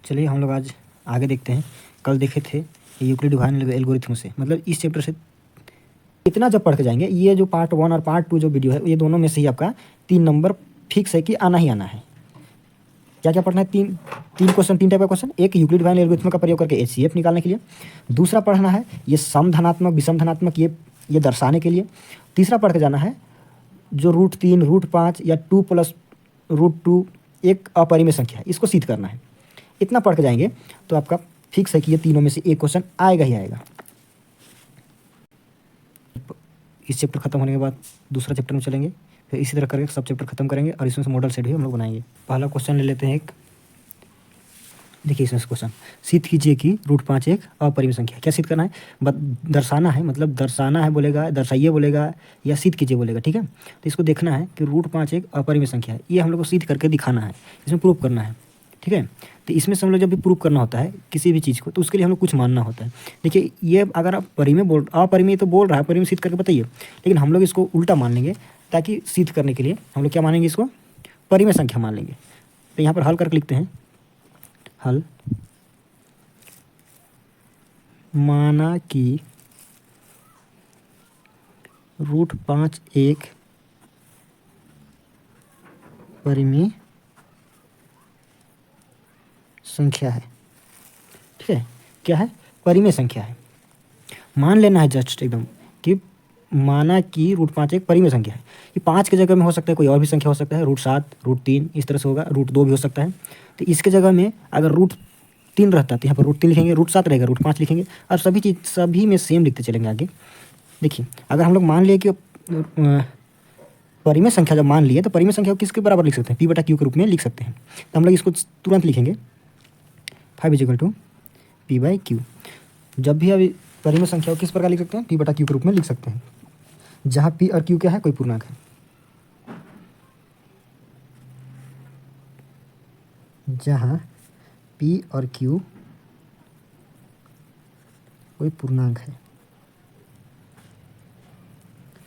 चलिए हम लोग आज आगे देखते हैं। कल देखे थे यूक्लिड डिवाइन एल्गोरिथम से, मतलब इस चैप्टर से इतना जब पढ़ के जाएंगे, ये जो पार्ट 1 और पार्ट 2 जो वीडियो है, ये दोनों में से ही आपका 3 नंबर फिक्स है कि आना ही आना है। क्या क्या पढ़ना है? तीन क्वेश्चन, 3 टाइप का क्वेश्चन। एक यूक्लिड डिवाइन एल्गोरिथम का प्रयोग करके एचसीएफ निकालने के लिए। दूसरा पढ़ना है ये सम धनात्मक विषम धनात्मक ये दर्शाने के लिए। तीसरा पढ़ के जाना है जो √3 √5 या 2 + √2 एक अपरिमेय संख्या है, इसको सिद्ध करना है। इतना पढ़ के जाएंगे तो आपका फिक्स है कि ये तीनों में से एक क्वेश्चन आएगा ही आएगा। इस चैप्टर खत्म होने के बाद दूसरा चैप्टर में चलेंगे, फिर इसी तरह करके सब चैप्टर खत्म करेंगे और इसमें से मॉडल सेट भी हम लोग बनाएंगे। पहला क्वेश्चन ले लेते हैं एक, देखिए इसमें से क्वेश्चन, सिद्ध कीजिए कि √5 एक अपरिमेय संख्या। क्या सिद्ध करना है? दर्शाना है, मतलब दर्शाना है बोलेगा, दर्शाइए बोलेगा या सिद्ध कीजिए बोलेगा, ठीक है। तो इसको देखना है कि √5 एक अपरिमेय संख्या है, ये हम लोग को सिद्ध करके दिखाना है, इसमें प्रूव करना है, ठीक है। तो इसमें से हम लोग जब भी प्रूव करना होता है किसी भी चीज़ को, तो उसके लिए हम लोग कुछ मानना होता है। देखिए ये अगर आप अपरिमेय तो बोल रहा है, परिमेय सिद्ध करके बताइए, लेकिन हम लोग इसको उल्टा मान लेंगे, ताकि सिद्ध करने के लिए हम लोग क्या मानेंगे, इसको परिमेय संख्या मान लेंगे। तो यहाँ पर हल करके लिखते हैं, हल माना कि √5 एक परिमेय संख्या है, ठीक है। क्या है? परिमेय संख्या है। मान लेना है जस्ट एकदम कि माना कि √5 एक परिमेय संख्या है। ये 5 के जगह में हो सकता है कोई और भी संख्या हो सकता है, √7 √3 इस तरह से होगा, √2 भी हो सकता है। तो इसके जगह में अगर √3 रहता है तो यहाँ पर √3 लिखेंगे, √7 रहेगा √5 लिखेंगे, और सभी में सेम लिखते चलेंगे आगे। देखिए अगर हम लोग मान लिए कि परिमेय संख्या जब मान लिए, तो परिमेय संख्या को किसके बराबर लिख सकते हैं? P/Q के रूप में लिख सकते हैं। तो हम लोग इसको तुरंत लिखेंगे, 5 = P/Q। जब भी अभी परिमेय संख्या को किस प्रकार लिख सकते हैं? P/Q के रूप में लिख सकते हैं, जहाँ P और Q क्या है? कोई पूर्णांक है। जहाँ P और Q कोई पूर्णांक है,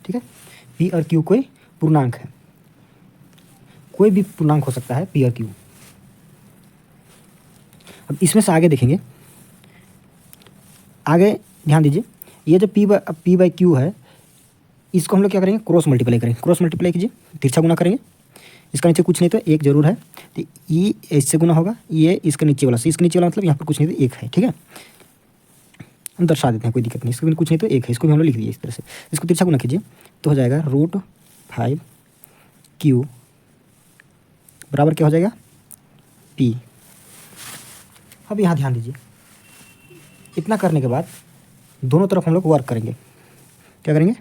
ठीक है। P और Q कोई पूर्णांक है, कोई भी पूर्णांक हो सकता है P और Q। अब इसमें से आगे देखेंगे, आगे ध्यान दीजिए, ये जो P/Q है, इसको हम लोग क्या करेंगे? क्रॉस मल्टीप्लाई करेंगे। क्रॉस मल्टीप्लाई कीजिए, तिरछा गुना करेंगे। इसका नीचे कुछ नहीं तो एक जरूर है, तो ये इससे गुना होगा, ये इसके नीचे वाला से, इसके नीचे वाला मतलब यहाँ पर कुछ नहीं तो एक है, ठीक है। हम दर्शा देते हैं, कोई दिक्कत नहीं, इसके भी कुछ नहीं तो एक है, इसको भी हम लोग लिख दिए इस तरह से। इसको तिरछा गुना कीजिए तो हो जाएगा √5Q बराबर क्या हो जाएगा? P। अब यहाँ ध्यान दीजिए, इतना करने के बाद दोनों तरफ हम लोग वर्क करेंगे। क्या करेंगे?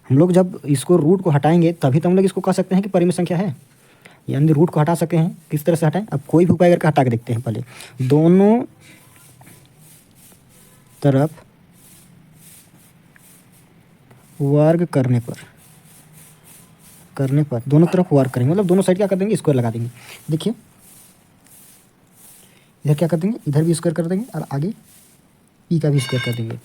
हम लोग जब इसको रूट को हटाएंगे तभी तो हम लोग इसको कह सकते हैं कि परिमेय संख्या है, यानी रूट को हटा सके हैं। किस तरह से हटाएं? अब कोई भी उपाय करके हटा के देखते हैं। पहले दोनों तरफ वर्ग करने पर दोनों तरफ वर्क करेंगे, मतलब दोनों साइड क्या कर देंगे? स्क्वायर लगा देंगे। देखिए इधर क्या कर देंगे? इधर भी स्क्वायर कर देंगे, और आगे P का भी स्क्वायर कर देंगे,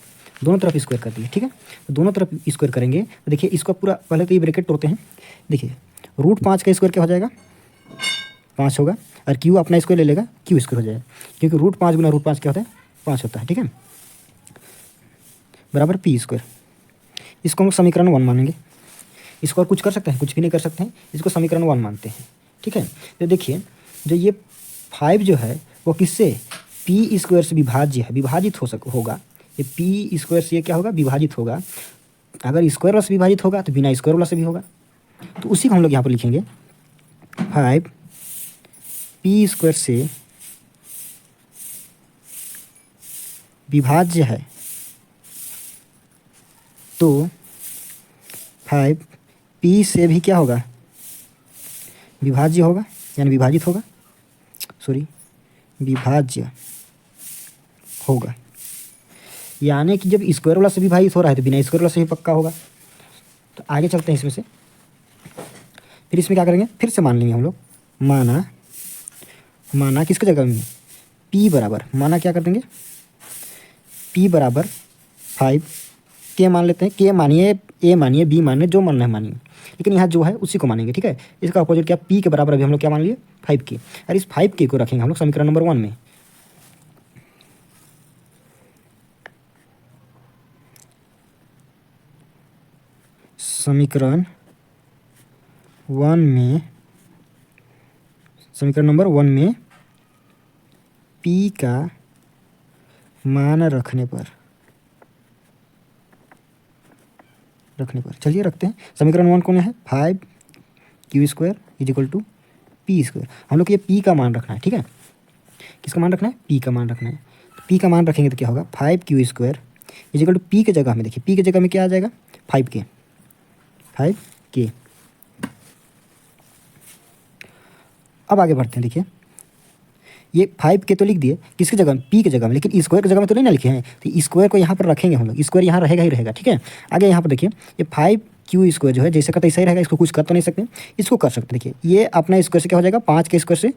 दोनों तरफ स्क्वायर कर देंगे, ठीक है। तो दोनों तरफ स्क्वायर करेंगे तो देखिए इसको पूरा, पहले तो ये ब्रैकेट तोड़ते हैं। देखिए √5 का स्क्वायर क्या हो जाएगा? 5 होगा, और Q अपना स्क्वायर ले लेगा, Q स्क्वायर हो जाएगा, क्योंकि √5 गुना √5 क्या होता है? 5 होता है, ठीक है, बराबर P²। इसको हम समीकरण 1 मानेंगे। इसको और कुछ कर सकते हैं? कुछ भी नहीं कर सकते हैं, इसको समीकरण 1 मानते हैं, ठीक है। तो देखिए जो ये 5 जो है वो किससे? P² से विभाज्य है, विभाजित होगा। ये P² से ये क्या होगा? विभाजित होगा। अगर स्क्वायर वाला से विभाजित होगा तो बिना स्क्वायर वाला से भी होगा। तो उसी को हम लोग यहाँ पर लिखेंगे, 5 P² से विभाज्य है, तो 5 P से भी क्या होगा? विभाज्य होगा, यानी विभाजित होगा, विभाज्य होगा। यानी कि जब स्क्वायर वाला से विभाजित हो रहा है तो बिना स्क्वायर वाला से भी पक्का होगा। तो आगे चलते हैं इसमें से, फिर इसमें क्या करेंगे? फिर से मान लेंगे हम लोग, माना किसके जगह में? P बराबर, माना क्या कर देंगे? P बराबर 5 के मान लेते हैं, के मानिए, ए मानिए, बी मानिए, जो मानना है मानिए, लेकिन यहाँ जो है उसी को मानेंगे, ठीक है। इसका अपोजिट क्या, पी के बराबर अभी हम लोग क्या मान लिए, 5k, और इस 5k को रखेंगे हम लोग समीकरण नंबर 1 में। समीकरण 1 में, समीकरण नंबर 1 में p का मान रखने पर चलिए रखते हैं। समीकरण 1 कौन है, 5q² = p²। हम लोग को ये p का मान रखना है, ठीक है। किसका मान रखना है, p का मान रखना है। p का मान रखेंगे तो क्या होगा, 5q² = p के जगह में, देखिए p के जगह में क्या आ जाएगा, 5k। अब आगे बढ़ते हैं। देखिए ये 5k तो लिख दिए, किसकी जगह में, p की जगह में, लेकिन स्क्वायर की जगह में तो नहीं ना लिखे हैं, तो स्क्वायर को यहाँ पर रखेंगे हम लोग, स्क्वायर यहाँ रहेगा ही रहेगा, ठीक है। आगे यहाँ पर देखिए ये 5q² जो है जैसे का तैसा ही रहेगा, इसको कुछ कर तो नहीं सकते, इसको कर सकते। देखिए ये अपना स्क्वायर से क्या हो जाएगा, 5 के स्क्वायर से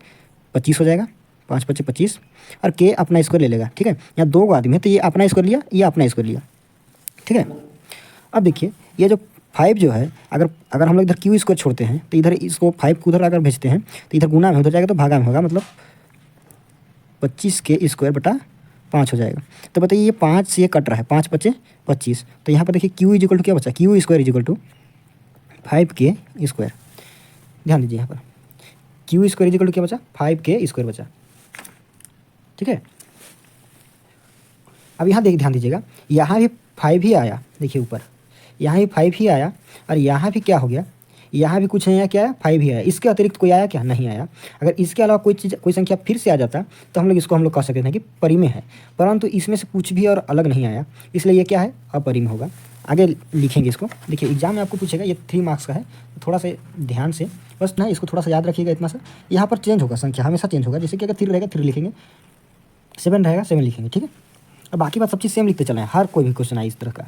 25 हो जाएगा, 5 × 5 = 25, और k अपना स्क्वायर ले लेगा, ठीक है। यहाँ 2 आदमी है तो ये अपना स्क्वायर लिया, ये अपना स्क्वायर लिया, ठीक है। अब देखिए ये जो 5 जो है, अगर हम लोग इधर q² छोड़ते हैं तो इधर इसको 5 को उधर अगर भेजते हैं तो इधर गुना में उधर जाएगा तो भागा में होगा, मतलब 25k² / 5 हो जाएगा। तो बताइए ये 5 से ये कट रहा है, 5 × 5 = 25, तो यहाँ पर देखिए q = क्या बचा, q² = 5k²। ध्यान दीजिए यहाँ पर q² = क्या बचा, 5k² बचा, ठीक है। अब यहाँ ध्यान दीजिएगा, यहाँ भी 5 ही आया, देखिए ऊपर यहाँ भी 5 ही आया, और यहाँ भी क्या हो गया, यहाँ भी कुछ नहीं आया, क्या आया, 5 ही आया। इसके अतिरिक्त कोई आया क्या, नहीं आया। अगर इसके अलावा कोई चीज़, कोई संख्या फिर से आ जाता तो हम लोग इसको कह सकते हैं कि परिमेय है, परंतु इसमें से कुछ भी और अलग नहीं आया, इसलिए ये क्या है, अपरिमेय होगा। आगे लिखेंगे इसको। देखिए एग्जाम में आपको पूछेगा, ये 3 मार्क्स का है, तो थोड़ा सा ध्यान से बस ना इसको थोड़ा सा याद रखिएगा, इतना सा। यहाँ पर चेंज होगा, संख्या हमेशा चेंज होगा, जैसे कि अगर 3 रहेगा 3 लिखेंगे, 7 रहेगा 7 लिखेंगे, ठीक है। अब बाकी बात सब चीज़ सेम लिखते चले, हर कोई भी क्वेश्चन आए इस तरह का।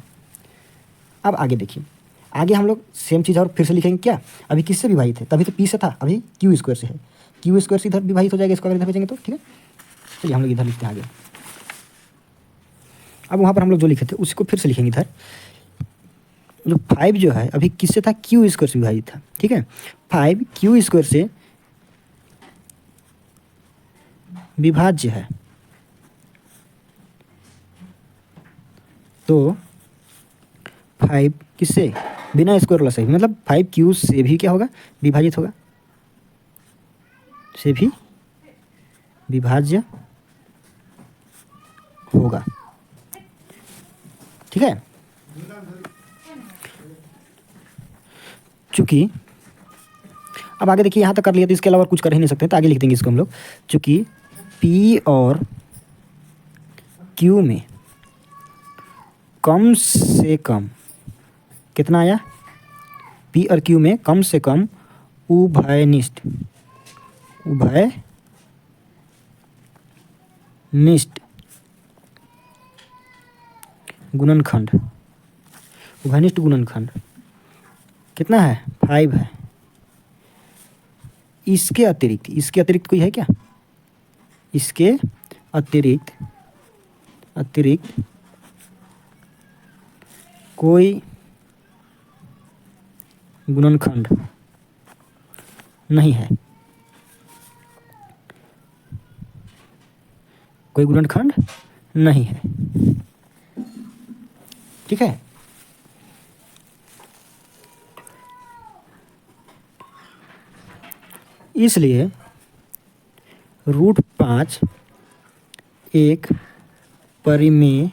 अब आगे देखिए, आगे हम लोग सेम चीज़ और फिर से लिखेंगे, क्या अभी किससे विभाजित है, तभी तो p से था, अभी q² से है, q² से इधर विभाजित हो जाएगा, इसको अगर इधर भेजेंगे तो, ठीक है। चलिए हम लोग इधर लिखते हैं आगे। अब वहाँ पर हम लोग जो लिखे थे उसको फिर से लिखेंगे इधर। जो 5 जो है अभी किससे था, q² से विभाजित था, ठीक है। 5 q² से विभाज्य है, तो 5 किससे, बिना स्क्वायर वाला से, मतलब 5q से भी क्या होगा, विभाजित होगा, से भी विभाज्य होगा, ठीक है। चूंकि अब आगे देखिए यहाँ तक कर लिया तो इसके अलावा कुछ कर ही नहीं सकते, तो आगे लिख देंगे इसको हम लोग। चूंकि p और q में कम से कम कितना आया, p और q में कम से कम उभयनिष्ठ गुणनखंड, उभयनिष्ठ गुणनखंड कितना है, 5 है। इसके अतिरिक्त कोई है क्या, इसके अतिरिक्त कोई गुणनखंड नहीं है, कोई गुणनखंड नहीं है, ठीक है। इसलिए √5 एक परिमेय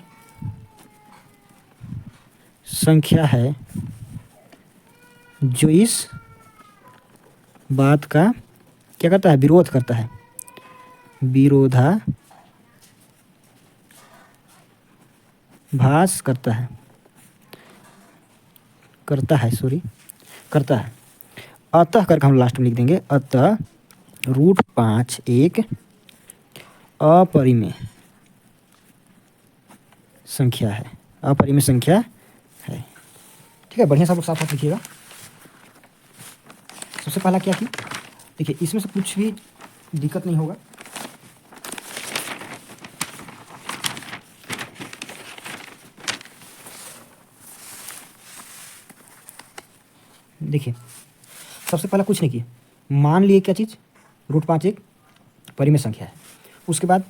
संख्या है जो इस बात का क्या करता है, विरोध करता है, विरोधाभास करता है, अतः करके हम लास्ट में लिख देंगे, अतः √5 एक अपरिमेय संख्या है, ठीक है। बढ़िया सब साफ लिखिएगा। सबसे पहला क्या की, देखिए इसमें से कुछ भी दिक्कत नहीं होगा, देखिए सबसे पहला कुछ नहीं किए, मान लिए क्या चीज़, √5 एक परिमेय संख्या है। उसके बाद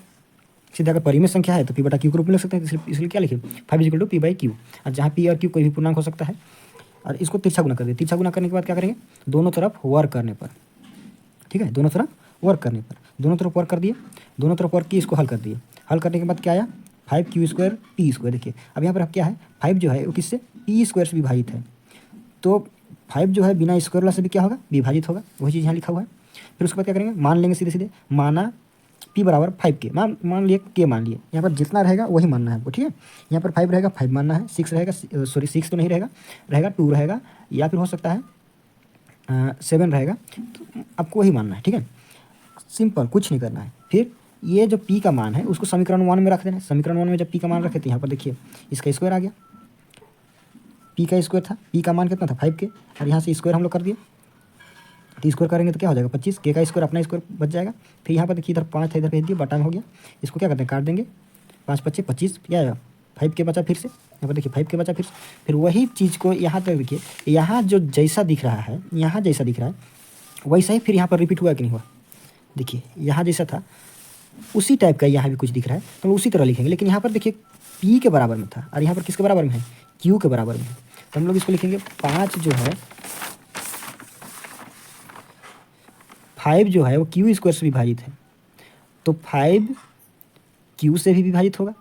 सीधा अगर परिमेय संख्या है तो पी बटा क्यू के रूप में लिख सकते हैं, इसलिए क्या लिखे 5 = पी बाई क्यू। और जहाँ पी और क्यू कोई भी पूर्णांक हो सकता है। और इसको तिरछा गुना कर दिए, तिरछा गुना करने के बाद क्या करेंगे, दोनों तरफ वर्क करने पर, ठीक है, दोनों तरफ वर्क करने पर, दोनों तरफ वर्क कर दिए, दोनों तरफ वर्क किए, इसको हल कर दिए। हल करने के बाद क्या आया 5q² p²। देखिए अब यहाँ पर क्या है, 5 जो है वो किससे p² से विभाजित है, तो 5 जो है बिना स्क्वायर वाला से भी क्या होगा, विभाजित होगा, वही चीज़ यहाँ लिखा हुआ है। फिर उसके बाद क्या करेंगे, मान लेंगे सीधे सीधे, माना p बराबर 5k, मान लिए k मान लिए, यहाँ पर जितना रहेगा वही मानना है आपको, ठीक है। यहाँ पर 5 रहेगा 5 मानना है, 6 रहेगा, सॉरी 6 तो नहीं रहेगा, रहेगा 2 रहेगा, या फिर हो सकता है 7 रहेगा, तो आपको वही मानना है, ठीक है। सिंपल, कुछ नहीं करना है। फिर ये जो p का मान है उसको समीकरण 1 में रख देना है। समीकरण 1 में जब p का मान रखे तो यहाँ पर देखिए इसका स्क्वायर आ गया, p का स्क्वायर था, p का मान कितना था 5k, और यहाँ से स्क्वायर हम लोग कर दिए, तो स्क्वायर करेंगे तो क्या हो जाएगा 25, k का स्क्वायर अपना स्क्वायर बच जाएगा। फिर यहाँ पर देखिए इधर 5 था, इधर भेज दिए, बटा में हो गया, इसको क्या करते हैं काट देंगे, 5 × 25 क्या आएगा 5k बचा, फिर से यहाँ पर देखिए 5k बचा, फिर वही चीज़ को यहाँ तक देखिए, यहाँ जो जैसा दिख रहा है, यहाँ जैसा दिख रहा है वैसा ही फिर यहाँ पर रिपीट हुआ कि नहीं हुआ, देखिए यहाँ जैसा था उसी टाइप का यहाँ भी कुछ दिख रहा है, तो हम उसी तरह लिखेंगे। लेकिन यहाँ पर देखिए p के बराबर में था और यहाँ पर किसके बराबर में है, q के बराबर में है, तो हम लोग इसको लिखेंगे 5 जो है 5 जो है वो q² से विभाजित है, तो 5 q से भी विभाजित होगा,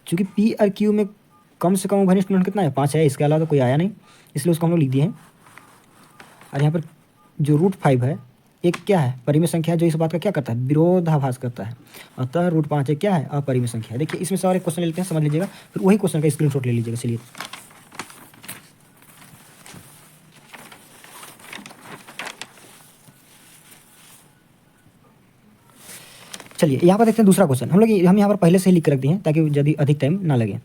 क्योंकि p और q में कम से कम उभयनिष्ठ गुणन कितना है 5 है, इसके अलावा तो कोई आया नहीं, इसलिए उसको हम लोग लिख दिए हैं। और यहाँ पर जो √5 है एक क्या है, परिमेय संख्या है, जो इस बात का क्या करता है, विरोधाभास करता है, अतः √5 एक क्या है, अपरिमेय संख्या है। देखिए इसमें से और एक क्वेश्चन ले लेते हैं, समझ लीजिएगा, फिर वही क्वेश्चन का स्क्रीनशॉट ले लीजिएगा। चलिए चलिए यहाँ पर देखते हैं दूसरा क्वेश्चन, हम यहाँ पर पहले से ही लिख कर रख दिए हैं ताकि यदि अधिक टाइम ना लगे,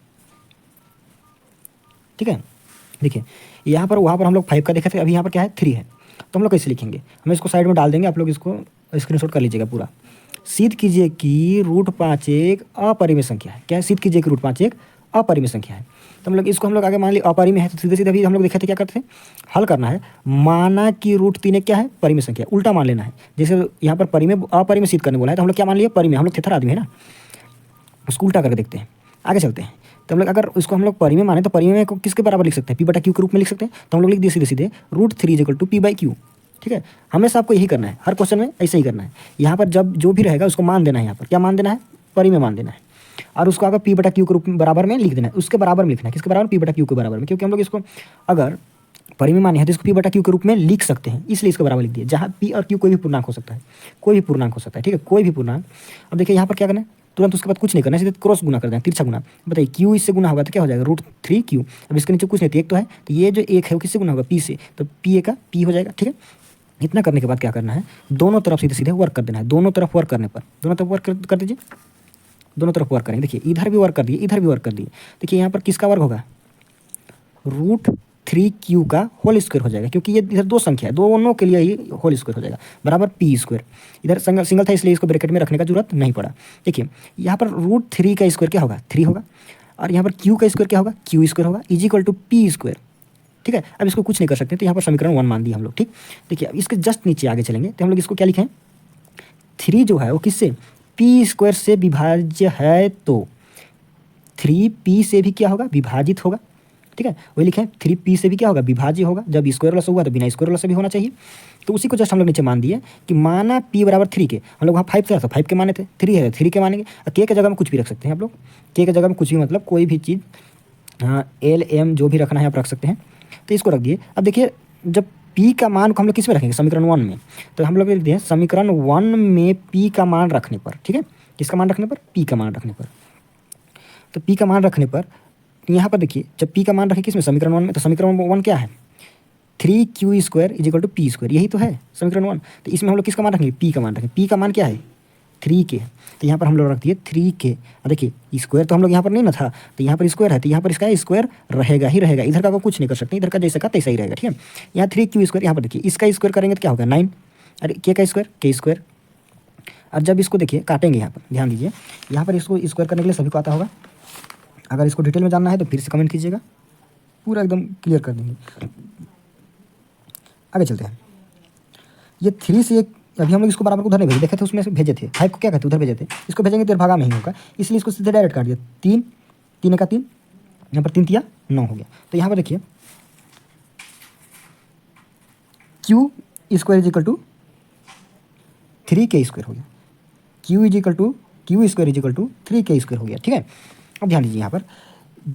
ठीक है। देखिए यहाँ पर वहाँ पर हम लोग 5 का देखे थे, अभी यहाँ पर क्या है 3 है, तो हम लोग कैसे लिखेंगे, हम इसको साइड में डाल देंगे, आप लोग इसको स्क्रीनशॉट कर लीजिएगा पूरा। सिद्ध कीजिए कि √5 एक अपरिमेय संख्या है, क्या है, सिद्ध कीजिए कि √5 एक अपरिमेय संख्या है। तो हम लोग इसको हम लोग आगे मान लिया अपरिमेय है, तो सीधे सीधे अभी हम लोग देखे थे क्या करते थे, हल करना है, माना कि √3 एक क्या है, परिमेय संख्या, उल्टा मान लेना है। जैसे यहाँ पर परिमेय अपरिमेय सिद्ध करने बोला है, तो हम लोग क्या मान लिया, परिमेय, हम लोग थेथर आदमी है ना, उसको उल्टा करके देखते हैं, आगे चलते हैं। तो हम लोग अगर इसको हम लोग परिमेय माने तो परिमेय को किसके बराबर लिख सकते हैं, p बटा q के रूप में लिख सकते हैं, तो हम लोग लिख दिए सीधे सीधे √3 = p बाई क्यू, ठीक है। हमेशा आपको यही करना है, हर क्वेश्चन में ऐसे ही करना है। यहाँ पर जब जो भी रहेगा उसको मान देना है, यहाँ पर क्या मान देना है, परिमेय मान देना है, और उसको अगर p बटा q के रूप में बराबर में लिख देना है, उसके बराबर में लिखना है, किसके बराबर, p बटा q के बराबर में, क्योंकि हम लोग इसको अगर परिमेय माने है तो इसको p बटा q के रूप में लिख सकते हैं, इसलिए इसके बराबर लिख दिया। जहाँ p और q कोई भी पूर्णांक हो सकता है, कोई भी पूर्णांक हो सकता है, ठीक है, कोई भी पूर्णांक। अब देखिए यहाँ पर क्या करना है, तुरंत उसके बाद कुछ नहीं करना, सीधे क्रॉस गुना कर देना, तिरछा गुना। बताइए q इससे गुना होगा तो क्या हो जाएगा √3q, अब इसके नीचे कुछ नहीं, एक तो है, तो ये जो एक है वो किससे गुना होगा, p से, तो p का p हो जाएगा, ठीक है। इतना करने के बाद क्या करना है, दोनों तरफ सीधे सीधे वर्क कर देना है, दोनों तरफ वर्क करने पर, दोनों तरफ वर्क कर दीजिए, दोनों तरफ वर्क करेंगे। देखिए इधर भी वर्क कर दिए, इधर भी वर्क कर दिए, देखिए यहाँ पर किसका वर्क होगा, √3q का होल स्क्वायर हो जाएगा, क्योंकि ये इधर दो संख्या है, दोनों के लिए ही होल स्क्वायर हो जाएगा, बराबर p²। इधर सिंगल था इसलिए इसको ब्रैकेट में रखने का जरूरत नहीं पड़ा। देखिए यहाँ पर √3 का स्क्वायर क्या होगा, 3 होगा, और यहाँ पर q का स्क्वायर क्या होगा, q² होगा, = p², ठीक है। अब इसको कुछ नहीं कर सकते, तो यहाँ पर समीकरण 1 मान दिया हम लोग, ठीक। देखिए अब इसके जस्ट नीचे आगे चलेंगे, तो हम लोग इसको क्या लिखें, 3 जो है वो किससे, p² से विभाज्य है, तो 3p से भी क्या होगा, विभाजित होगा, ठीक है। वही लिखें 3p से भी क्या होगा, विभाज्य होगा, जब स्क्वायर वाला से हुआ तो बिना स्क्वायर वाला से भी होना चाहिए, तो उसी को जस्ट हम लोग नीचे मान दिए कि माना p बराबर 3 के, हम लोग वहाँ 5 था तो 5 के माने थे, 3 है 3 के मानेंगे, और k के जगह में कुछ भी रख सकते हैं आप लोग, k के जगह में कुछ भी मतलब कोई भी चीज़, l m जो भी रखना है आप रख सकते हैं, तो इसको रख दिए। अब देखिए जब p का मान को हम लोग किस में रखेंगे, समीकरण 1 में, तो हम लोग लिख दिए समीकरण 1 में p का मान रखने पर, ठीक है, किसका मान रखने पर, p का मान रखने पर, तो p का मान रखने पर यहाँ पर देखिए जब p का मान रखे किसमें, समीकरण 1 में, तो समीकरण 1 क्या है, 3q² = p², यही तो है समीकरण 1। तो इसमें हम लोग किसका मान रखेंगे, p का मान रखेंगे, p का मान क्या है 3k, तो यहाँ पर हम लोग रख दिए 3k। देखिए स्क्वायर तो हम लोग यहाँ पर नहीं ना था, तो यहाँ पर स्क्वायर है, तो यहाँ पर इसका स्क्वायर रहेगा ही रहेगा, इधर का कुछ नहीं कर सकते, इधर का जैसा का तैसा ही रहेगा, ठीक है। यहाँ 3q², यहाँ पर देखिए इसका स्क्वायर करेंगे तो क्या होगा 9, अरे k का स्क्वायर k², और जब इसको देखिए काटेंगे, यहाँ पर ध्यान दीजिए, यहाँ पर इसको स्क्वायर करने के लिए सभी को आता होगा, अगर इसको डिटेल में जानना है तो फिर से कमेंट कीजिएगा, पूरा एकदम क्लियर कर देंगे। आगे चलते हैं। ये 3 से अभी हम लोग इसको बराबर को उधर नहीं भेजे, देखे थे उसमें से भेजे थे, 5 को क्या कहते उधर भेजे थे, इसको भेजेंगे तो भागा में ही होगा, इसलिए इसको सीधे डायरेक्ट काट दिया। 3 3 का 3, यहाँ पर 3 तिया 9 हो गया। तो यहाँ पर देखिए q square is equal to 3k square हो गया, q square is equal to 3k square हो गया। ठीक है, अब ध्यान दीजिए यहाँ पर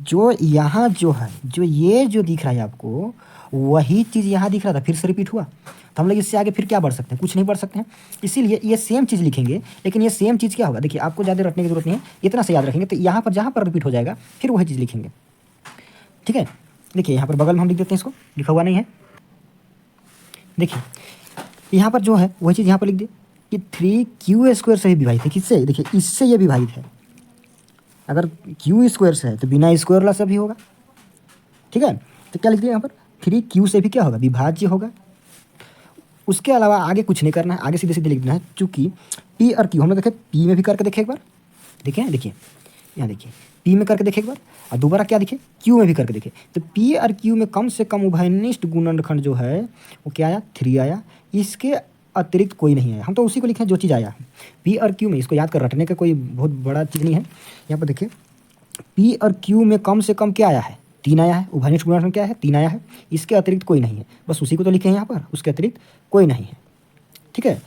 जो यहाँ जो है, जो ये जो दिख रहा है आपको, वही चीज़ यहाँ दिख रहा था, फिर से रिपीट हुआ। तो हम लोग इससे आगे फिर क्या बढ़ सकते हैं, कुछ नहीं बढ़ सकते हैं। इसीलिए ये सेम चीज़ लिखेंगे, लेकिन ये सेम चीज़ क्या होगा, देखिए आपको ज़्यादा रटने की जरूरत नहीं है, इतना से याद रखेंगे। तो यहाँ पर जहाँ पर रिपीट हो जाएगा फिर वही चीज़ लिखेंगे। ठीक है, देखिए यहाँ पर बगल में हम लिख देते हैं, इसको लिखा हुआ नहीं है, देखिए यहाँ पर जो है वही चीज़ यहाँ पर लिख दिए कि 3q स्क्वायर से ही विभाजित है, किससे, देखिए इससे ये विभाजित है। अगर क्यू स्क्वायर से है तो बिना स्क्वायर वाला से भी होगा। ठीक है, तो क्या लिख दिया यहाँ पर, 3q से भी क्या होगा, विभाज्य होगा। उसके अलावा आगे कुछ नहीं करना है, आगे सीधे सीधे लिख देना है। चूँकि p और q हम लोग देखें, p में भी करके देखें एक बार, देखें देखिए यहाँ देखिए p में करके देखें एक बार, और दोबारा क्या दिखे, q में भी करके देखें। तो p और q में कम से कम उभयनिष्ठ गुणनखंड जो है वो क्या आया, 3 आया, इसके अतिरिक्त कोई नहीं है। हम तो उसी को लिखे जो चीज़ आया है p और q में, इसको याद कर रटने का कोई बहुत बड़ा चीज़ नहीं है। यहाँ पर देखिए p और q में कम से कम क्या आया है, 3 आया है, उभयनिष्ठ गुणनखंड क्या है, 3 आया है, इसके अतिरिक्त कोई नहीं है, बस उसी को तो लिखे हैं यहाँ पर, उसके अतिरिक्त कोई नहीं है। ठीक है,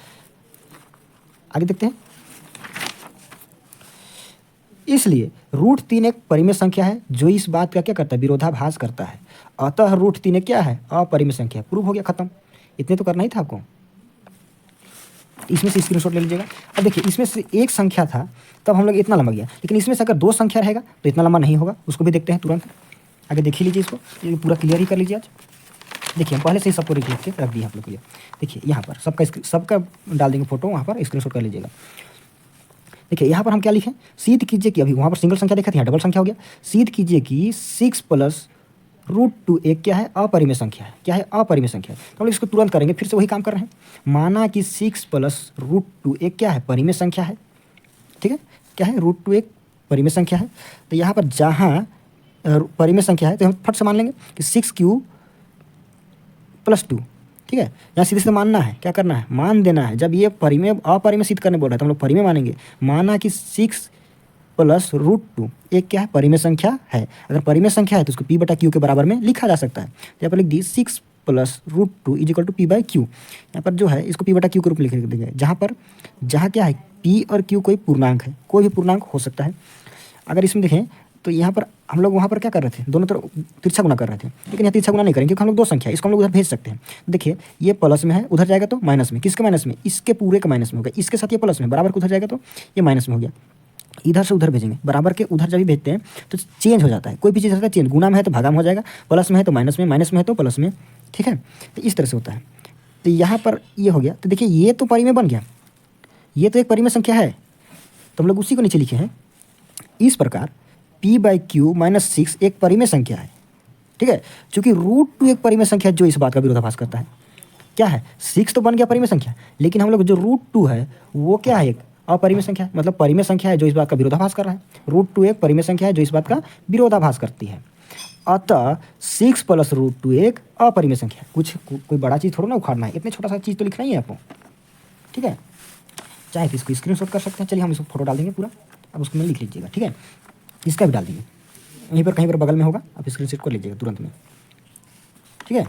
आगे देखते हैं। इसलिए √3 एक परिमेय संख्या है जो इस बात का क्या करता है, विरोधाभास करता है। अतः √3 एक क्या है, अपरिमेय संख्या है। प्रूव हो गया, खत्म। इतने तो करना ही था आपको। इसमें से स्क्रीनशॉट ले लीजिएगा। अब देखिए इसमें से एक संख्या था तब हम लोग इतना लंबा गया, लेकिन इसमें से अगर 2 संख्या रहेगा तो इतना लंबा नहीं होगा, उसको भी देखते हैं तुरंत। आगे देख ही लीजिए, इसको ये पूरा क्लियर ही कर लीजिए आज। देखिए हम पहले से ही सबको लिख के रख दिए आप लोग के लिए। देखिए यहाँ पर सबका डाल देंगे फोटो, वहाँ पर स्क्रीनशॉट कर लीजिएगा। देखिए यहाँ पर हम क्या लिखें, सिद्ध कीजिए कि अभी वहाँ पर सिंगल संख्या देखा था, यहाँ डबल संख्या हो गया। सिद्ध कीजिए कि 6 + √2 एक क्या है, अपरिमेय संख्या है। क्या है, अपरिमेय संख्या है। तो हम लोग इसको तुरंत करेंगे, फिर से वही काम कर रहे हैं। माना कि 6 + √2 एक क्या है, परिमेय संख्या है। ठीक है, क्या है, √2 एक परिमेय संख्या है। तो यहाँ पर जहाँ परिमेय संख्या है तो हम फट से मान लेंगे कि 6q + 2। ठीक है, यहाँ सीधे से मानना है, क्या करना है, मान देना है। जब ये परिमेय अपरिमेय सिद्ध करने बोल रहा है तो हम लोग परिमेय मानेंगे। माना कि 6 + √2 एक क्या है, परिमेय संख्या है। अगर परिमेय संख्या है तो उसको p/q के बराबर में लिखा जा सकता है। तो यहाँ पर लिख दी 6 + √2 = p/q। यहाँ पर जो है इसको p/q के रूप में लिख देंगे, जहाँ क्या है, p और q कोई पूर्णांक है, कोई भी पूर्णांक हो सकता है। अगर इसमें देखें तो यहाँ पर हम लोग वहाँ पर क्या कर रहे थे, दोनों तरफ तिरछा गुना कर रहे थे, लेकिन यहाँ तिरछा गुना नहीं करेंगे क्योंकि हम लोग 2 संख्या है, इसको हम लोग उधर भेज सकते हैं। देखिए ये प्लस में है, उधर जाएगा तो माइनस में। किसके माइनस में, इसके पूरे का माइनस में होगा। इसके साथ ये प्लस में, बराबर को उधर जाएगा तो ये माइनस में हो गया। इधर से उधर भेजेंगे, बराबर के उधर जब भी भेजते हैं तो चेंज हो जाता है, कोई भी चीज़ होता है चेंज। गुना में है तो भागा में हो जाएगा, प्लस में है तो माइनस में, माइनस में है तो प्लस में। ठीक है, तो इस तरह से होता है। तो यहाँ पर ये हो गया। तो देखिए ये तो परिमेय बन गया, ये तो एक परिमेय संख्या है, तो हम लोग उसी को नीचे लिखे हैं। इस प्रकार p/q - 6 एक परिमेय संख्या है। ठीक है, चूंकि √2 एक परिमेय संख्या है जो इस बात का विरोधाभास करता है। क्या है, 6 तो बन गया परिमेय संख्या, लेकिन हम लोग जो √2 है वो क्या है, एक अपरिमेय संख्या है, मतलब परिमेय संख्या है जो इस बात का विरोधाभास कर रहा है। √2 एक परिमेय संख्या है जो इस बात का विरोधाभास करती है। अतः 6 + √2 एक अपरिमेय संख्या है। कोई बड़ा चीज़ थोड़ा ना उखाड़ना है, इतने छोटा सा चीज़ तो लिखना ही है आपको। ठीक है, चाहे तो इसको स्क्रीनशॉट कर सकते हैं। चलिए हम इसको फोटो डाल देंगे पूरा, अब उसको में लिख लीजिएगा। ठीक है, इसका भी डाल देंगे, यहीं पर कहीं पर बगल में होगा, आप स्क्रीनशॉट कर लीजिएगा तुरंत में। ठीक है,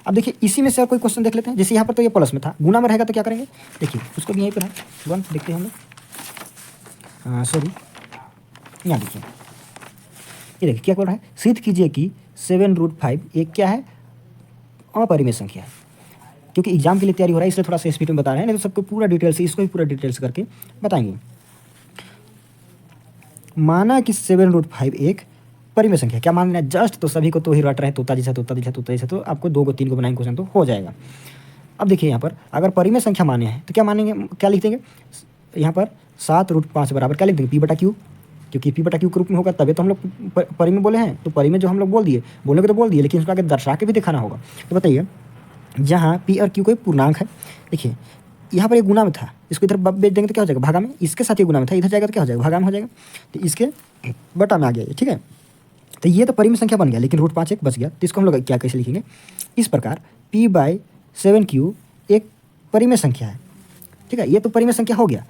अब देखिए इसी में से और कोई क्वेश्चन देख लेते हैं। जैसे यहाँ पर तो ये प्लस में था, गुना में रहेगा तो क्या करेंगे, देखिए उसको भी यहीं पर है, तुरंत देखते हैं हम लोग। सॉरी, यहाँ देखिए, ये देखिए क्या बोल रहा है, सिद्ध कीजिए कि 7√5 एक क्या है, अपरिमेय संख्या है। क्योंकि एग्जाम के लिए तैयारी हो रहा है इसलिए थोड़ा सा स्पीड में बता रहे हैं, नहीं तो सबको पूरा डिटेल से, इसको भी पूरा डिटेल से करके बताएंगे। माना कि 7√5 एक परिमेय संख्या, क्या मान रहे हैं, जस्ट तो सभी को तो ही रट रहे हैं, तोता जैसा, तो आपको 2 को 3 को बनाएंगे क्वेश्चन तो हो जाएगा। अब देखिए यहाँ पर अगर परिमेय संख्या माने हैं तो क्या मानेंगे, क्या लिख देंगे यहाँ पर 7√5 बराबर क्या लिख देंगे, p/q, क्योंकि p/q के रूप में होगा तभी तो हम लोग परिमेय बोले हैं। तो परिमेय जो हम लोग बोल दिए, बोलने को तो बोल दिए, लेकिन उसको आगे दर्शा के भी दिखाना होगा। तो बताइए जहाँ p और q कोई पूर्णांक है, देखिए यहाँ पर एक गुना में था, इसको इधर बेच देंगे तो क्या हो जाएगा, भागा में। इसके साथ ये गुना में था, इधर जाएगा तो क्या हो जाएगा, भागा में हो जाएगा। तो इसके बटा में आ गया ये। ठीक है, तो ये तो परिमेय संख्या बन गया, लेकिन √5 एक बच गया, तो इसको हम लोग क्या कैसे लिखेंगे, इस प्रकार p/7q एक परिमेय संख्या है, ठीक है, ये तो परिमेय संख्या हो गया।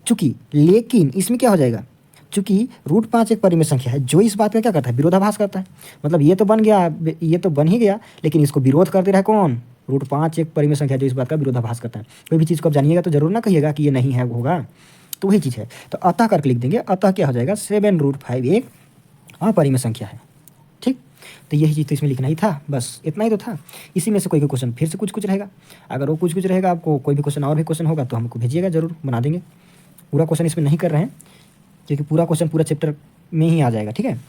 चूंकि लेकिन इसमें क्या हो जाएगा, चूंकि √5 एक परिमेय संख्या है जो इस बात का क्या करता है, विरोधाभास करता है। मतलब ये तो बन गया, ये तो बन ही गया, लेकिन इसको विरोध कर दे रहा है कौन, √5 एक परिमेय संख्या जो इस बात का विरोधाभास करता है। कोई भी चीज़ को आप जानिएगा तो जरूर ना कहिएगा कि ये नहीं है, होगा, तो वही चीज़ है। तो अतः करके लिख देंगे, अतः क्या हो जाएगा, 7√5 एक अपरिमेय संख्या है, ठीक। तो यही चीज़ तो इसमें लिखना ही था, बस इतना ही तो था। इसी में से कोई क्वेश्चन फिर से कुछ रहेगा, अगर वो कुछ रहेगा, आपको कोई भी क्वेश्चन और भी क्वेश्चन होगा तो हमको भेजिएगा, जरूर बना देंगे। पूरा क्वेश्चन इसमें नहीं कर रहे हैं क्योंकि पूरा क्वेश्चन पूरा चैप्टर में ही आ जाएगा, ठीक है।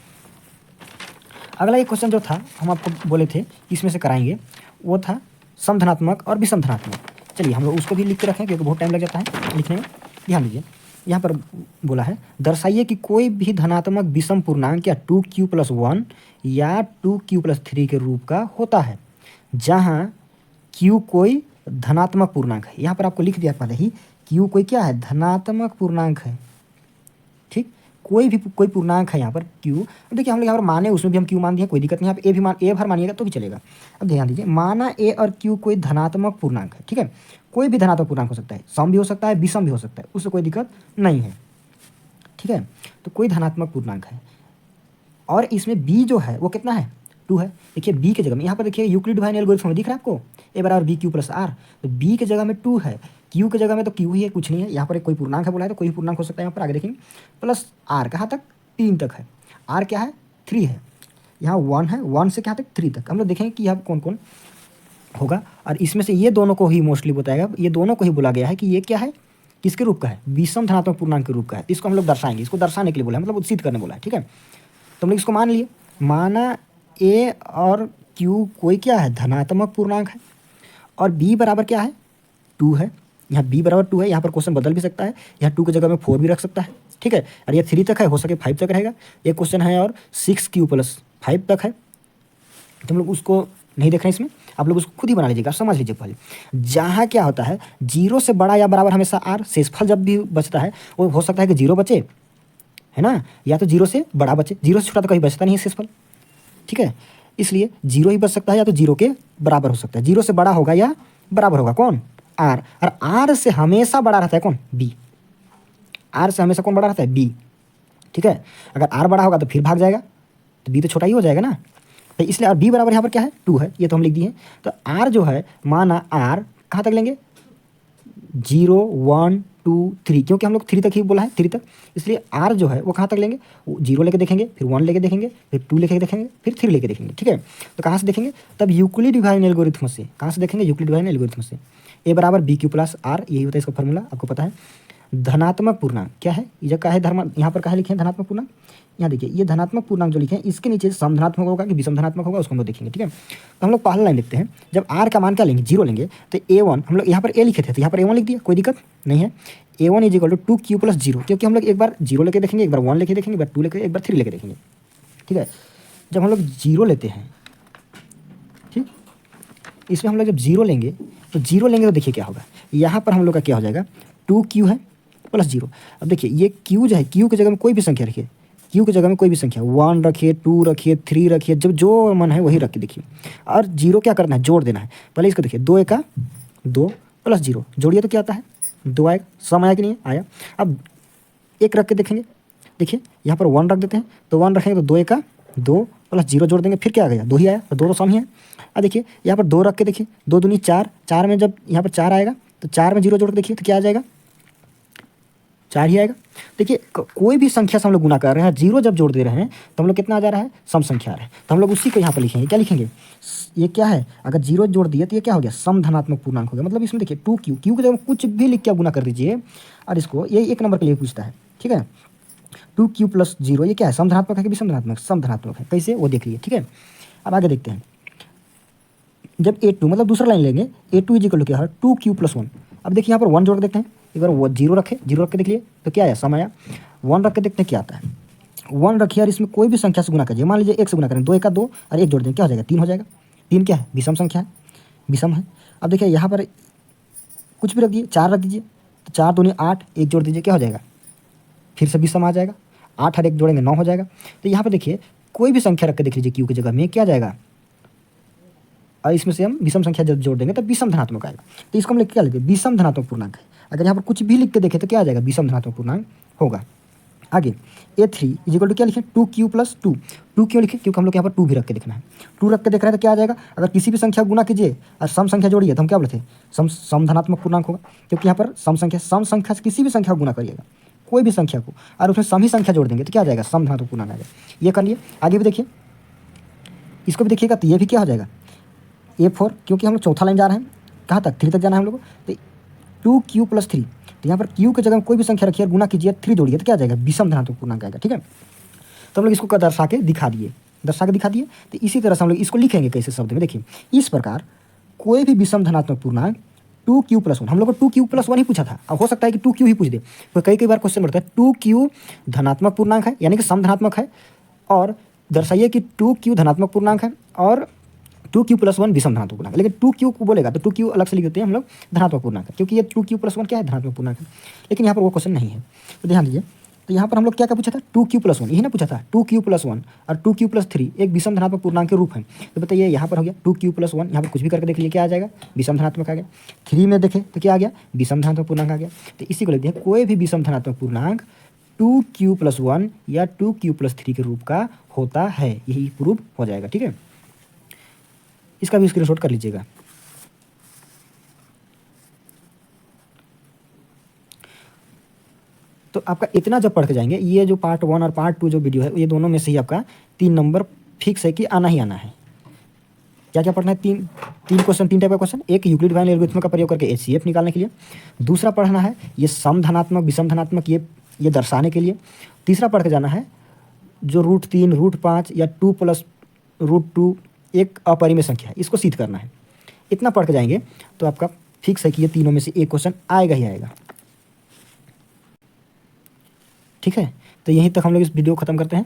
अगला एक क्वेश्चन जो था हम आपको बोले थे इसमें से कराएंगे, वो था समधनात्मक और विषम धनात्मक। चलिए हम लोग उसको भी लिख के रखें क्योंकि बहुत टाइम लग जाता है लिखने में। ध्यान दीजिए, यहाँ पर बोला है दर्शाइए कि कोई भी धनात्मक विषम पूर्णांक या 2q+1 या 2q+3 के रूप का होता है जहाँ q कोई धनात्मक पूर्णांक है। यहाँ पर आपको लिख दिया पहले ही, q कोई क्या है, धनात्मक पूर्णांक है, ठीक। कोई पूर्णांक है यहाँ पर q। अब देखिए हम लोग यहाँ पर माने उसमें भी हम q मान दिए, कोई दिक्कत नहीं, यहाँ पर a भर मानिएगा तो भी चलेगा। अब ध्यान दीजिए, माना a और q कोई धनात्मक पूर्णांक है, ठीक है, कोई भी धनात्मक पूर्णांक हो सकता है, सम भी हो सकता है, विषम भी हो सकता है, उससे कोई दिक्कत नहीं है, ठीक है। तो कोई धनात्मक पूर्णांक है और इसमें b जो है वो कितना है, 2 है। देखिए b के जगह में यहाँ पर देखिए यूक्लिड डिवाइन एल्गोरिथम दिख रहा है आपको, a=bq+r, तो b के जगह में 2 है, q के जगह में तो q ही है, कुछ नहीं है। यहाँ पर कोई पूर्णांक है बोला है तो कोई पूर्णांक हो सकता है, यहाँ पर आगे देखेंगे, प्लस r कहाँ तक, 3 तक है, r क्या है, 3 है, यहाँ 1 है, 1 से कहाँ तक, 3 तक। हम लोग देखेंगे कि यहाँ कौन कौन होगा, और इसमें से ये दोनों को ही मोस्टली बताएगा, ये दोनों को ही बोला गया है कि ये क्या है, किसके रूप का है, विषम धनात्मक पूर्णांक के रूप का है। इसको हम लोग दर्शाएंगे, इसको दर्शाने के लिए बोला है, मतलब सिद्ध करने बोला है, ठीक है। तो हम लोग इसको मान लिए, माना a और q कोई क्या है, धनात्मक पूर्णांक है, और b बराबर क्या है, 2 है। यहाँ b बराबर 2 है, यहाँ पर क्वेश्चन बदल भी सकता है, यहाँ 2 की जगह में 4 भी रख सकता है, ठीक है। और ये 3 तक है, हो सके 5 तक रहेगा। एक क्वेश्चन है और 6q+5 तक है, तो हम लोग उसको नहीं देख रहे हैं इसमें, आप लोग उसको खुद ही बना लीजिएगा, समझ लीजिए पहले। जहाँ क्या होता है, 0 से बड़ा या बराबर हमेशा r, शेषफल जब भी बचता है वो हो सकता है कि 0 बचे, है ना, या तो 0 से बड़ा बचे, 0 से छोटा तो कहीं बचता नहीं है शेषफल, ठीक है। इसलिए 0 ही बच सकता है या तो 0 के बराबर हो सकता है, 0 से बड़ा होगा या बराबर होगा कौन, r, और r से हमेशा बड़ा रहता है कौन, b, r से हमेशा कौन बड़ा रहता है, b, ठीक है। अगर r बड़ा होगा तो फिर भाग जाएगा, तो b तो छोटा ही हो जाएगा ना, तो इसलिए b बराबर यहाँ पर क्या है, 2 है, ये तो हम लिख दिए। तो r जो है, माना r कहाँ तक लेंगे, 0 1 2 3, क्योंकि हम लोग 3 तक ही बोला है, 3 तक, इसलिए r जो है वो कहाँ तक लेंगे, 0 लेके देखेंगे, फिर 1 लेके देखेंगे, फिर 2 लेके देखेंगे, फिर 3 लेके देखेंगे, ठीक है। तो कहाँ से देखेंगे, तब यूक्लिड डिवाइन एल्गोरिथम से, कहाँ से देखेंगे, यूक्लिड डिवाइन एल्गोरिथम से। a=bq+r, यही होता है इसका फॉर्मूला, आपको पता है। धनात्मक पूर्णांक क्या है, ये क्या है, यहाँ पर क्या लिखे हैं, धनात्मक पूर्णांक। यहाँ देखिए ये धनात्मक पूर्णांक जो लिखे हैं इसके नीचे समधनात्मक होगा कि विषम धनात्मक होगा, उसको हम लोग देखेंगे, ठीक है। तो हम लोग पहला लाइन देखते हैं, जब r का मान क्या लेंगे, 0 लेंगे, तो a1 हम लोग यहाँ पर a लिखे थे तो यहाँ पर a1 लिख दिया, कोई दिक्कत नहीं है। a1 = 2q+0, क्योंकि हम लोग एक बार 0 लेके देखेंगे, एक बार 1 लेके देखेंगे, एक बार 2 लेके, एक बार 3 लेके देखेंगे, ठीक है। जब हम लोग 0 लेते हैं, ठीक, इसमें हम लोग जब 0 लेंगे तो देखिए क्या होगा, यहाँ पर हम लोग का क्या हो जाएगा, 2q है प्लस 0। अब देखिए ये q जो है, q की जगह में कोई भी संख्या रखिए, q की जगह में कोई भी संख्या, 1 रखिए, 2 रखिए, 3 रखिए, जब जो मन है वही रख के देखिए। और 0 क्या करना है, जोड़ देना है। पहले इसको देखिए, 2 × 2 प्लस 0 जोड़िए तो क्या आता है, 2 आएगा, सम आया कि नहीं आया। अब 1 रख के देखेंगे, देखिए यहाँ पर 1 रख देते हैं, तो 1 रखेंगे तो 2 × 2 प्लस 0 जोड़ देंगे, फिर क्या आ गया, 2 ही आया, तो 2 तो सम ही है। अब देखिए यहाँ पर 2 रख के देखिए, 2 दूनी 4, 4 में जब यहाँ पर 4 आएगा तो 4 में 0 जोड़ के देखिए तो क्या आ जाएगा, 4 ही आएगा। देखिए कोई भी संख्या से हम लोग गुना कर रहे हैं, 0 जब जोड़ दे रहे हैं तो हम लोग कितना आ जा रहा है, सम संख्या आ रहा है, तो हम लोग उसी को यहाँ पर लिखेंगे, क्या लिखेंगे, ये क्या है, अगर 0 जोड़ दिए तो ये क्या हो गया, सम धनात्मक पूर्णांक हो गया। मतलब इसमें देखिए 2q, q की जगह कुछ भी लिख के आप गुना कर दीजिए, और इसको ये 1 नंबर के लिए पूछता है, ठीक है। 2q+0 ये क्या है, सम धनात्मक है कि विषम धनात्मक, सम धनात्मक है, कैसे वो देख लीजिए, ठीक है। अब आगे देखते हैं, जब a2 मतलब दूसरा लाइन लेंगे, a2 = क्या है, 2q+1। अब देखिए यहाँ पर 1 जोड़ के देखते हैं, एक बार वो 0 रखे, 0 रख के देख लिए तो क्या आया, सम आया। 1 रख के देखते हैं क्या आता है, 1 रखिए और इसमें कोई भी संख्या से गुना करिए, मान लीजिए 1 से गुना करें, 2 × 2 और 1 जोड़ दें, क्या हो जाएगा, 3 हो जाएगा। 3 क्या है, विषम संख्या है, विषम है। अब देखिए यहाँ पर कुछ भी रख दिए, 4 रख दीजिए, तो 4 दूनी 8, 1 जोड़ दीजिए, क्या हो जाएगा, फिर से विषम आ जाएगा। 8 और 1 जोड़ेंगे 9 हो जाएगा। तो यहाँ पर देखिए कोई भी संख्या रख के देख लीजिए क्यू की जगह में, क्या जाएगा, और इसमें से हम विषम संख्या जब जोड़ देंगे तो विषम धनात्मक आएगा। तो इसको हम लिख क्या लिखे, विषम धनात्मक पूर्णांक है। अगर यहाँ पर कुछ भी लिख के देखें तो क्या आ जाएगा, विषम धनात्मक पूर्णांक होगा। आगे A3 इक्वल टू क्या लिखें, 2Q + 2। 2 क्यों लिखें, क्योंकि हम लोग यहाँ पर 2 भी रख के देखना है। 2 रख के देख रहे हैं तो क्या आ जाएगा, अगर किसी भी संख्या गुना कीजिए और सम संख्या जोड़िए तो हम क्या बोलते हैं, सम धनात्मक पूर्णांक होगा। क्योंकि यहाँ पर सम संख्या से किसी भी संख्या को गुना करिएगा, कोई भी संख्या को, और उसमें सम ही संख्या जोड़ देंगे तो क्या आ जाएगा, सम धनात्मक पूर्णांक आ जाएगा। ये कर लिए। आगे भी देखिए, इसको भी देखिएगा तो ये भी क्या हो जाएगा, A4, क्योंकि हम लोग चौथा लाइन जा रहे हैं, कहाँ तक, 3 तक जाना है हम लोग को। तो 2Q + 3, तो यहाँ पर Q की जगह कोई भी संख्या रखिए, गुना कीजिए, 3 जोड़िए तो क्या आ जाएगा, विषम धनात्मक पूर्णांक आएगा। ठीक है, तो हम लोग इसको दर्शा के दिखा दिए। तो इसी तरह से हम लोग इसको लिखेंगे कैसे शब्द में, देखिए इस प्रकार कोई भी विषम धनात्मक पूर्णांक 2Q + 1, हम लोग को 2Q + 1 ही पूछा था, अब हो सकता है कि 2Q ही पूछ दे। तो कई बार क्वेश्चन बढ़ता है 2Q धनात्मक पूर्णांक है, यानी कि सम धनात्मक है, और दर्शाइए कि 2Q धनात्मक पूर्णांक है और 2Q + 1 विषम धनात्मक पूर्णांक है। लेकिन 2Q को बोलेगा तो 2Q अलग से लिख देते हैं हम लोग धनात्मक पूर्णांक है, क्योंकि ये 2Q + 1 क्या है, धनात्मक पूर्णांक है। लेकिन यहाँ पर वो क्वेश्चन नहीं है, तो ध्यान दीजिए। तो यहाँ पर हम लोग क्या पूछा था, 2Q + 1, यही ना पूछा था, 2Q + 1 और 2Q + 3 एक विषम धनात्मक पूर्णांक के रूप है। तो बताइए यहाँ पर हो गया 2Q + 1, यहाँ पर कुछ भी करके देख लीजिए क्या आ जाएगा, विषम धनात्मक आ गया। 3 में देखें तो क्या आ गया, विषम धनात्मक पूर्णांक आ गया। तो इसी को लिखते हैं, कोई भी विषम धनात्मक पूर्णांक 2Q + 1 या 2Q + 3 के रूप का होता है, यही प्रूव हो जाएगा। ठीक है, इसका भी स्क्रीनशॉट कर लीजिएगा। तो आपका इतना जब पढ़ के जाएंगे, ये जो पार्ट 1 और पार्ट 2 जो वीडियो है, ये दोनों में से ही आपका 3 नंबर फिक्स है कि आना ही आना है। क्या क्या पढ़ना है, तीन क्वेश्चन, 3 टाइप का क्वेश्चन। एक यूक्लिड वाइन एल्गोरिथम का प्रयोग करके HCF निकालने के लिए। दूसरा पढ़ना है ये सम धनात्मक विषम धनात्मक ये दर्शाने के लिए। तीसरा पढ़ के जाना है जो √3 √5 या 2 + √2 एक अपरिमेय संख्या है, इसको सिद्ध करना है। इतना पढ़ के जाएंगे तो आपका फिक्स है कि ये तीनों में से एक क्वेश्चन आएगा ही आएगा। ठीक है, तो यहीं तक हम लोग इस वीडियो को ख़त्म करते हैं।